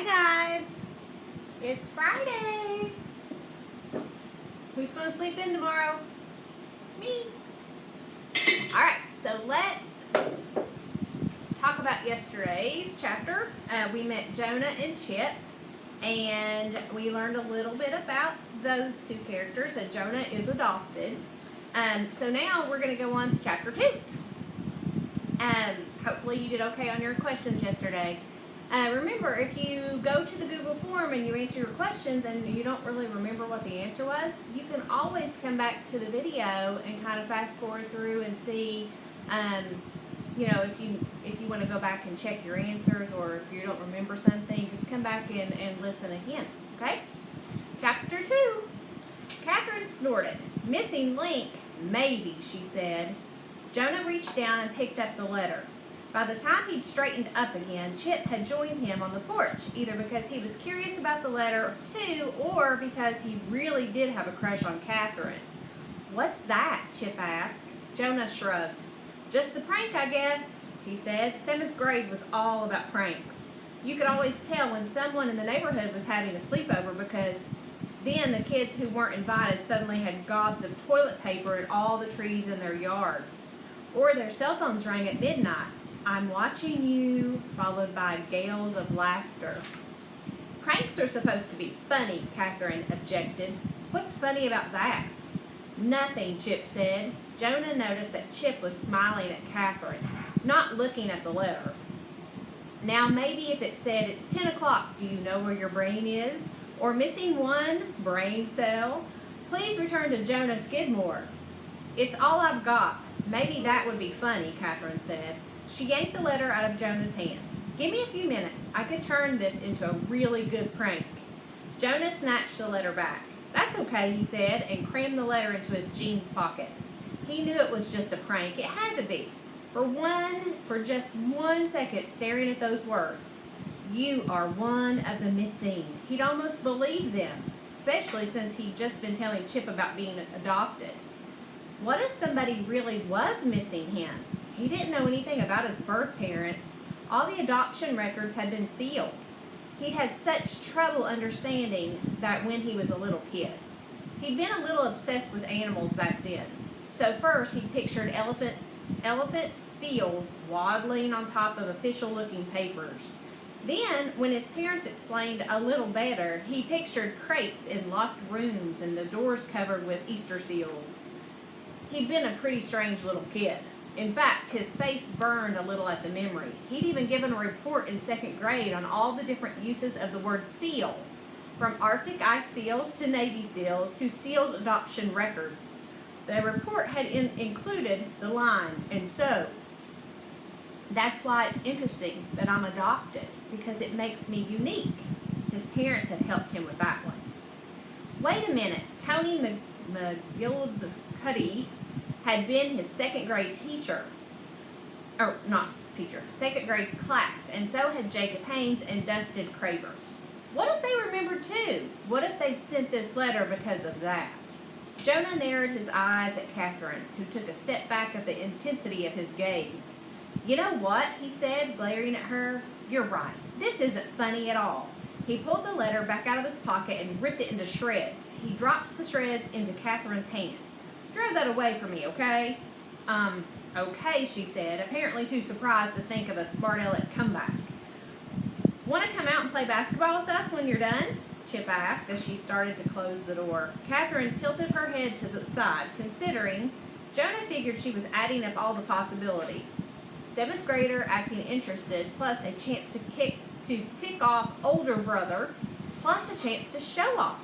Hi guys, it's Friday. Who's going to sleep in tomorrow? Me. Alright, so let's talk about yesterday's chapter. We met Jonah and Chip, and we learned a little bit about those two characters, that Jonah is adopted. So now we're going to go on to chapter 2. Hopefully you did okay on your questions yesterday. Remember, if you go to the Google form and you answer your questions and you don't really remember what the answer was, you can always come back to the video and kind of fast forward through and see, if you want to go back and check your answers, or if you don't remember something, just come back and listen again, okay? Chapter 2. Catherine snorted. "Missing link, maybe," she said. Jonah reached down and picked up the letter. By the time he'd straightened up again, Chip had joined him on the porch, either because he was curious about the letter, too, or because he really did have a crush on Catherine. "What's that?" Chip asked. Jonah shrugged. "Just the prank, I guess," he said. 7th grade was all about pranks. You could always tell when someone in the neighborhood was having a sleepover, because then the kids who weren't invited suddenly had gobs of toilet paper in all the trees in their yards. Or their cell phones rang at midnight. "I'm watching you," followed by gales of laughter. "Pranks are supposed to be funny," Catherine objected. "What's funny about that?" "Nothing," Chip said. Jonah noticed that Chip was smiling at Catherine, not looking at the letter. "Now maybe if it said it's 10 o'clock, do you know where your brain is? Or missing one brain cell? Please return to Jonah Skidmore." "It's all I've got. Maybe that would be funny," Catherine said. She yanked the letter out of Jonah's hand. "Give me a few minutes. I could turn this into a really good prank." Jonah snatched the letter back. "That's okay," he said, and crammed the letter into his jeans pocket. He knew it was just a prank. It had to be. For just 1 second, staring at those words. "You are one of the missing." He'd almost believed them, especially since he'd just been telling Chip about being adopted. What if somebody really was missing him? He didn't know anything about his birth parents. All the adoption records had been sealed. He'd had such trouble understanding that when he was a little kid. He'd been a little obsessed with animals back then. So first he pictured elephant seals waddling on top of official-looking papers. Then, when his parents explained a little better, he pictured crates in locked rooms and the doors covered with Easter seals. He'd been a pretty strange little kid. In fact, his face burned a little at the memory. He'd even given a report in 2nd grade on all the different uses of the word seal, from Arctic ice seals to Navy seals to sealed adoption records. The report had included the line, "and so that's why it's interesting that I'm adopted, because it makes me unique." His parents had helped him with that one. Wait a minute. Tony McGillicuddy had been his 2nd grade teacher. Or, not teacher, 2nd grade class, and so had Jacob Haynes and Dustin Cravers. What if they remembered too? What if they'd sent this letter because of that? Jonah narrowed his eyes at Catherine, who took a step back at the intensity of his gaze. "You know what?" he said, glaring at her. "You're right. This isn't funny at all." He pulled the letter back out of his pocket and ripped it into shreds. He dropped the shreds into Catherine's hand. "Throw that away for me, okay?" Okay," she said, apparently too surprised to think of a smart-aleck comeback. "Want to come out and play basketball with us when you're done?" Chip asked as she started to close the door. Catherine tilted her head to the side, considering. Jonah figured she was adding up all the possibilities. 7th grader acting interested, plus a chance to tick off older brother, plus a chance to show off.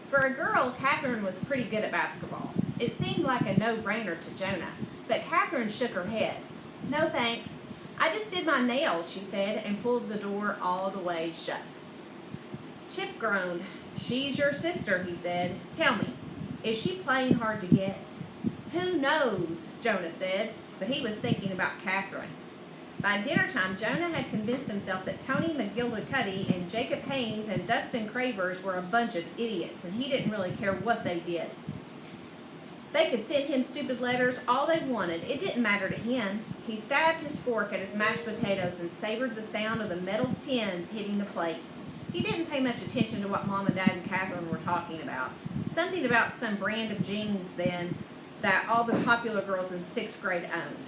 For a girl, Catherine was pretty good at basketball. It seemed like a no-brainer to Jonah, but Catherine shook her head. "No thanks. I just did my nails," she said, and pulled the door all the way shut. Chip groaned. "She's your sister," he said. "Tell me, is she playing hard to get?" "Who knows?" Jonah said, but he was thinking about Catherine. By dinner time, Jonah had convinced himself that Tony McGillicuddy and Jacob Haynes and Dustin Cravers were a bunch of idiots, and he didn't really care what they did. They could send him stupid letters all they wanted. It didn't matter to him. He stabbed his fork at his mashed potatoes and savored the sound of the metal tins hitting the plate. He didn't pay much attention to what Mom and Dad and Catherine were talking about. Something about some brand of jeans then that all the popular girls in 6th grade owned.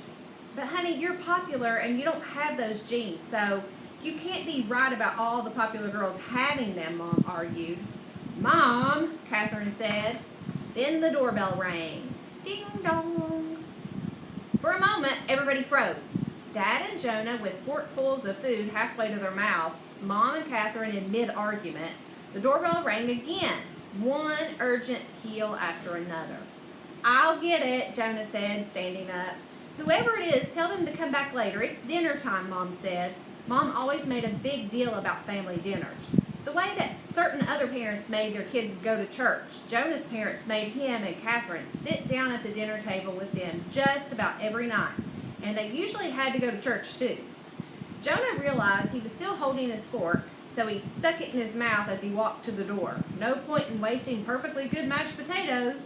But honey, you're popular and you don't have those jeans, so you can't be right about all the popular girls having them, Mom argued. Mom, Catherine said. Then the doorbell rang. Ding dong. For a moment, everybody froze. Dad and Jonah with forkfuls of food halfway to their mouths, Mom and Catherine in mid-argument. The doorbell rang again, one urgent peal after another. I'll get it, Jonah said, standing up. Whoever it is, tell them to come back later. It's dinner time, Mom said. Mom always made a big deal about family dinners. The way that certain other parents made their kids go to church, Jonah's parents made him and Catherine sit down at the dinner table with them just about every night, and they usually had to go to church too. Jonah realized he was still holding his fork, so he stuck it in his mouth as he walked to the door. No point in wasting perfectly good mashed potatoes.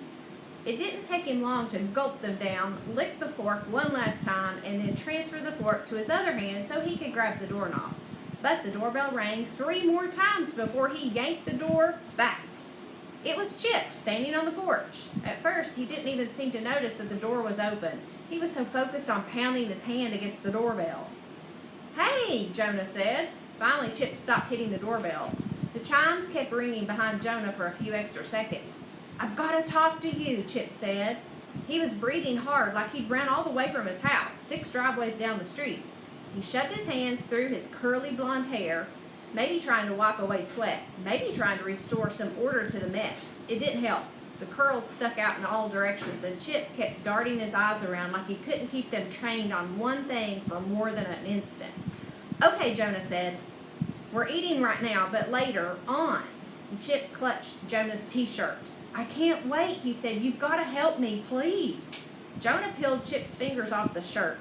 It didn't take him long to gulp them down, lick the fork one last time, and then transfer the fork to his other hand so he could grab the doorknob. But the doorbell rang 3 more times before he yanked the door back. It was Chip standing on the porch. At first, he didn't even seem to notice that the door was open. He was so focused on pounding his hand against the doorbell. Hey, Jonah said. Finally, Chip stopped hitting the doorbell. The chimes kept ringing behind Jonah for a few extra seconds. I've got to talk to you, Chip said. He was breathing hard like he'd run all the way from his house, 6 driveways down the street. He shoved his hands through his curly blonde hair, maybe trying to wipe away sweat, maybe trying to restore some order to the mess. It didn't help. The curls stuck out in all directions, and Chip kept darting his eyes around like he couldn't keep them trained on one thing for more than an instant. Okay, Jonah said. We're eating right now, but later on. And Chip clutched Jonah's t-shirt. I can't wait, he said. You've got to help me, please. Jonah peeled Chip's fingers off the shirt.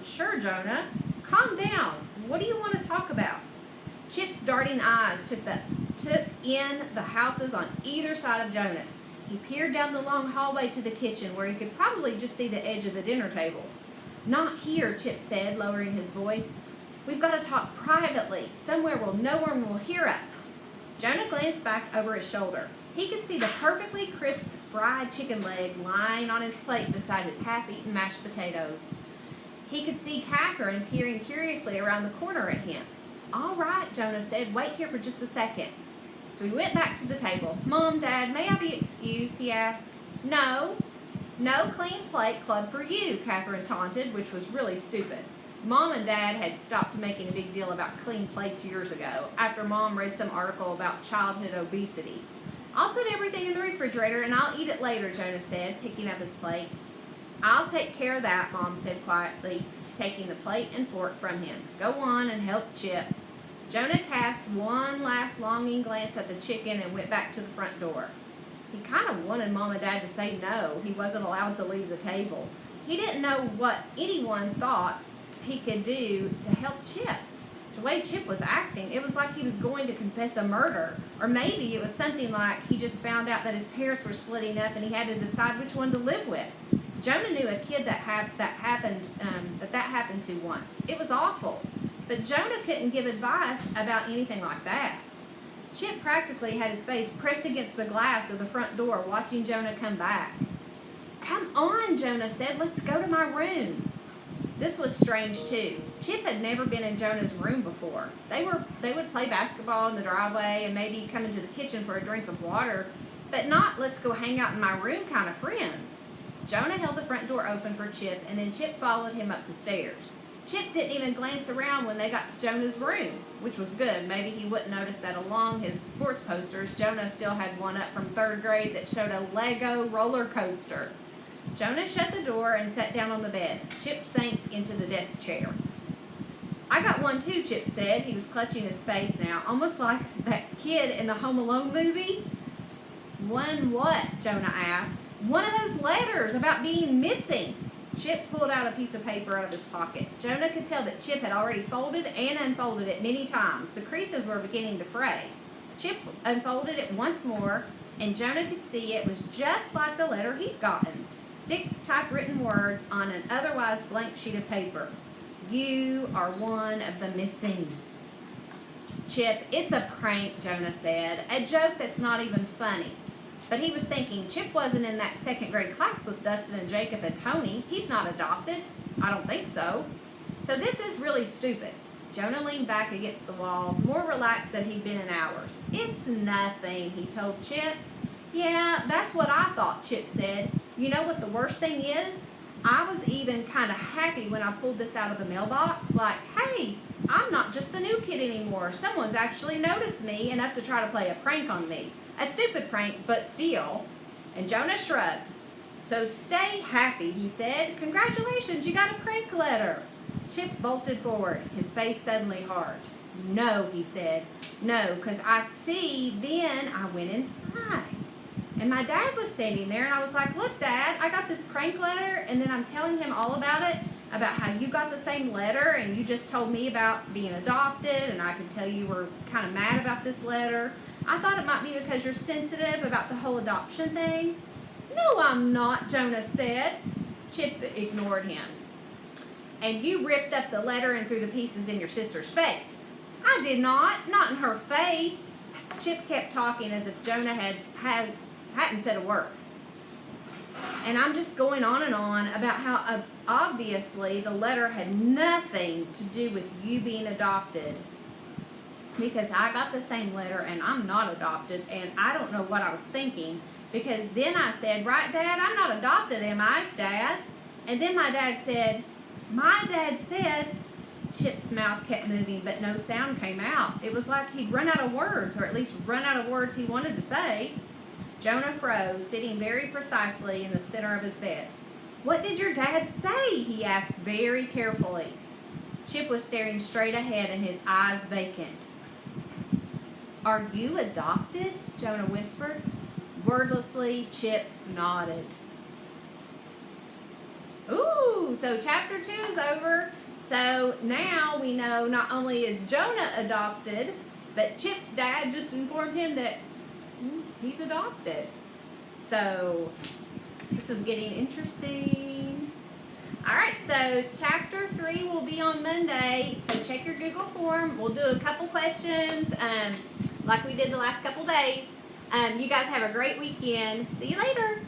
Sure, Jonah. Calm down. What do you want to talk about? Chip's darting eyes took in the houses on either side of Jonah's. He peered down the long hallway to the kitchen where he could probably just see the edge of the dinner table. Not here, Chip said, lowering his voice. We've got to talk privately, somewhere where no one will hear us. Jonah glanced back over his shoulder. He could see the perfectly crisp fried chicken leg lying on his plate beside his half-eaten mashed potatoes. He could see Catherine peering curiously around the corner at him. All right, Jonah said. Wait here for just a second. So he went back to the table. Mom, Dad, may I be excused? He asked. No clean plate club for you, Catherine taunted, which was really stupid. Mom and Dad had stopped making a big deal about clean plates years ago, after Mom read some article about childhood obesity. I'll put everything in the refrigerator and I'll eat it later, Jonah said, picking up his plate. I'll take care of that, Mom said quietly, taking the plate and fork from him. Go on and help Chip. Jonah cast one last longing glance at the chicken and went back to the front door. He kind of wanted Mom and Dad to say no. He wasn't allowed to leave the table. He didn't know what anyone thought he could do to help Chip. The way Chip was acting, it was like he was going to confess a murder. Or maybe it was something like he just found out that his parents were splitting up and he had to decide which one to live with. Jonah knew a kid that happened to once. It was awful. But Jonah couldn't give advice about anything like that. Chip practically had his face pressed against the glass of the front door, watching Jonah come back. Come on, Jonah said. Let's go to my room. This was strange, too. Chip had never been in Jonah's room before. They would play basketball in the driveway and maybe come into the kitchen for a drink of water, but not let's go hang out in my room kind of friends. Jonah held the front door open for Chip, and then Chip followed him up the stairs. Chip didn't even glance around when they got to Jonah's room, which was good. Maybe he wouldn't notice that along his sports posters, Jonah still had one up from 3rd grade that showed a Lego roller coaster. Jonah shut the door and sat down on the bed. Chip sank into the desk chair. I got one too, Chip said. He was clutching his face now, almost like that kid in the Home Alone movie. One what? Jonah asked. One of those letters about being missing. Chip pulled out a piece of paper out of his pocket. Jonah could tell that Chip had already folded and unfolded it many times. The creases were beginning to fray. Chip unfolded it once more, and Jonah could see it was just like the letter he'd gotten. 6 typewritten words on an otherwise blank sheet of paper. You are one of the missing. Chip, it's a prank, Jonah said. A joke that's not even funny. But he was thinking, Chip wasn't in that 2nd grade class with Dustin and Jacob and Tony. He's not adopted. I don't think so. So this is really stupid. Jonah leaned back against the wall, more relaxed than he'd been in hours. It's nothing, he told Chip. Yeah, that's what I thought, Chip said. You know what the worst thing is? I was even kind of happy when I pulled this out of the mailbox. Like, hey, I'm not just the new kid anymore. Someone's actually noticed me enough to try to play a prank on me. A stupid prank, but still. And Jonah shrugged. So stay happy, he said. Congratulations, you got a prank letter. Chip bolted forward, his face suddenly hard. No, he said. No, because I see. Then I went inside. And my dad was standing there, and I was like, look, Dad, I got this prank letter. And then I'm telling him all about it, about how you got the same letter, and you just told me about being adopted, and I could tell you were kind of mad about this letter. I thought it might be because you're sensitive about the whole adoption thing. No, I'm not, Jonah said. Chip ignored him. And you ripped up the letter and threw the pieces in your sister's face. I did not in her face. Chip kept talking as if Jonah hadn't said a word. And I'm just going on and on about how obviously the letter had nothing to do with you being adopted. Because I got the same letter and I'm not adopted, and I don't know what I was thinking. Because then I said, right, Dad, I'm not adopted, am I, Dad? And then my dad said, Chip's mouth kept moving, but no sound came out. It was like he'd run out of words, or at least run out of words he wanted to say. Jonah froze, sitting very precisely in the center of his bed. What did your dad say? He asked very carefully. Chip was staring straight ahead and his eyes vacant. Are you adopted? Jonah whispered. Wordlessly, Chip nodded. Ooh, so chapter 2 is over. So now we know not only is Jonah adopted, but Chip's dad just informed him that he's adopted. So this is getting interesting. All right, so chapter 3 will be on Monday. So check your Google form. We'll do a couple questions like we did the last couple days. You guys have a great weekend. See you later.